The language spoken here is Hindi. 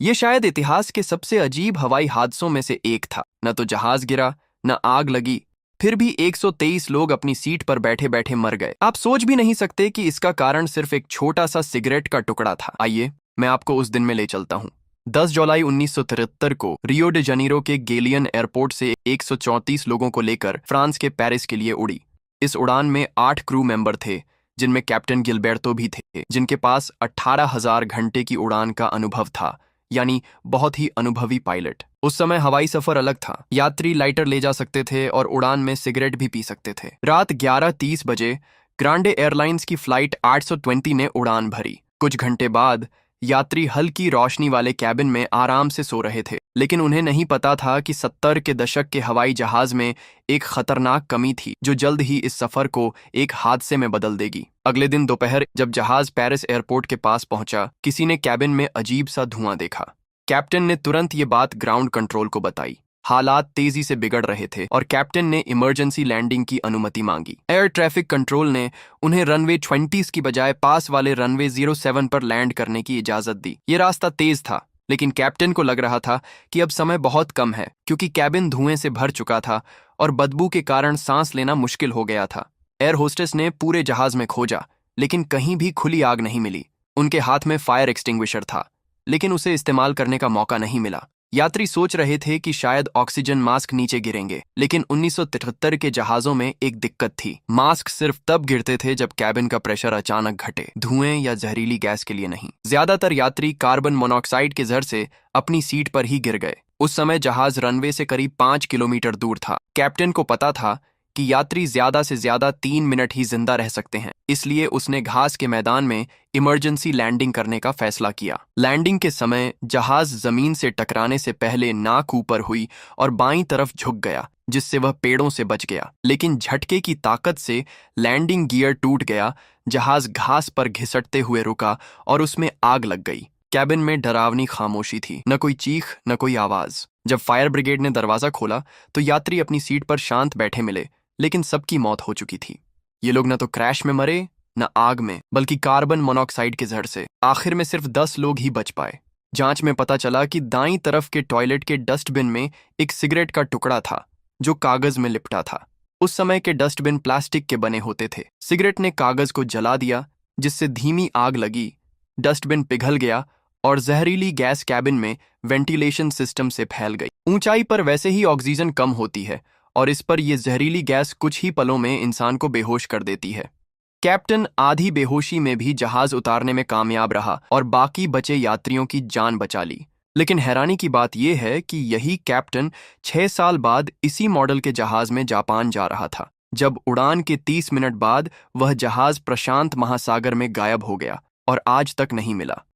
ये शायद इतिहास के सबसे अजीब हवाई हादसों में से एक था। न तो जहाज गिरा, न आग लगी, फिर भी 123 लोग अपनी सीट पर बैठे बैठे मर गए। आप सोच भी नहीं सकते कि इसका कारण सिर्फ एक छोटा सा सिगरेट का टुकड़ा था। आइए मैं आपको उस दिन में ले चलता हूँ। 10 जुलाई 1973 को रियो डे जनीरो के गेलियन एयरपोर्ट से 134 लोगों को लेकर फ्रांस के पेरिस के लिए उड़ी। इस उड़ान में 8 क्रू मेंबर थे, जिनमें कैप्टन गिलबर्टो भी थे, जिनके पास 18,000 घंटे की उड़ान का अनुभव था, यानी बहुत ही अनुभवी पायलट। उस समय हवाई सफर अलग था। यात्री लाइटर ले जा सकते थे और उड़ान में सिगरेट भी पी सकते थे। रात 11:30 बजे ग्रांडे एयरलाइंस की फ्लाइट 820 ने उड़ान भरी। कुछ घंटे बाद यात्री हल्की रोशनी वाले कैबिन में आराम से सो रहे थे, लेकिन उन्हें नहीं पता था कि 70 के दशक के हवाई जहाज में एक खतरनाक कमी थी जो जल्द ही इस सफर को एक हादसे में बदल देगी। अगले दिन दोपहर जब जहाज पेरिस एयरपोर्ट के पास पहुंचा, किसी ने कैबिन में अजीब सा धुआं देखा। कैप्टन ने तुरंत ये बात ग्राउंड कंट्रोल को बताई। हालात तेजी से बिगड़ रहे थे और कैप्टन ने इमरजेंसी लैंडिंग की अनुमति मांगी। एयर ट्रैफिक कंट्रोल ने उन्हें रनवे 20 की बजाय पास वाले रनवे 07 पर लैंड करने की इजाजत दी। ये रास्ता तेज था, लेकिन कैप्टन को लग रहा था कि अब समय बहुत कम है, क्योंकि कैबिन धुएं से भर चुका था और बदबू के कारण सांस लेना मुश्किल हो गया था। एयर होस्टेस ने पूरे जहाज में खोजा, लेकिन कहीं भी खुली आग नहीं मिली। उनके हाथ में फायर एक्सटिंग्विशर था, लेकिन उसे इस्तेमाल करने का मौका नहीं मिला। यात्री सोच रहे थे कि शायद ऑक्सीजन मास्क नीचे गिरेंगे, लेकिन 1973 के जहाजों में एक दिक्कत थी। मास्क सिर्फ तब गिरते थे जब कैबिन का प्रेशर अचानक घटे, धुएं या जहरीली गैस के लिए नहीं। ज्यादातर यात्री कार्बन मोनोऑक्साइड के जहर से अपनी सीट पर ही गिर गए। उस समय जहाज रनवे से करीब 5 किलोमीटर दूर था। कैप्टन को पता था कि यात्री ज्यादा से ज्यादा 3 मिनट ही जिंदा रह सकते हैं, इसलिए उसने घास के मैदान में इमरजेंसी लैंडिंग करने का फैसला किया। लैंडिंग के समय जहाज जमीन से टकराने से पहले नाक ऊपर हुई और बाईं तरफ झुक गया, जिससे वह पेड़ों से बच गया। लेकिन झटके की ताकत से लैंडिंग गियर टूट गया, जहाज घास पर घिसटते हुए रुका और उसमें आग लग गई। कैबिन में डरावनी खामोशी थी, न कोई चीख न कोई आवाज। जब फायर ब्रिगेड ने दरवाजा खोला तो यात्री अपनी सीट पर शांत बैठे मिले, लेकिन सबकी मौत हो चुकी थी। ये लोग न तो क्रैश में मरे, न आग में, बल्कि कार्बन मोनोऑक्साइड के जहर से। आखिर में सिर्फ 10 लोग ही बच पाए। जांच में पता चला कि दाईं तरफ के टॉयलेट के डस्टबिन में एक सिगरेट का टुकड़ा था जो कागज में लिपटा था। उस समय के डस्टबिन प्लास्टिक के बने होते थे। सिगरेट ने कागज को जला दिया, जिससे धीमी आग लगी, डस्टबिन पिघल गया और जहरीली गैस कैबिन में वेंटिलेशन सिस्टम से फैल गई। ऊंचाई पर वैसे ही ऑक्सीजन कम होती है और इस पर यह जहरीली गैस कुछ ही पलों में इंसान को बेहोश कर देती है। कैप्टन आधी बेहोशी में भी जहाज उतारने में कामयाब रहा और बाकी बचे यात्रियों की जान बचा ली। लेकिन हैरानी की बात यह है कि यही कैप्टन 6 साल बाद इसी मॉडल के जहाज में जापान जा रहा था, जब उड़ान के 30 मिनट बाद वह जहाज प्रशांत महासागर में गायब हो गया और आज तक नहीं मिला।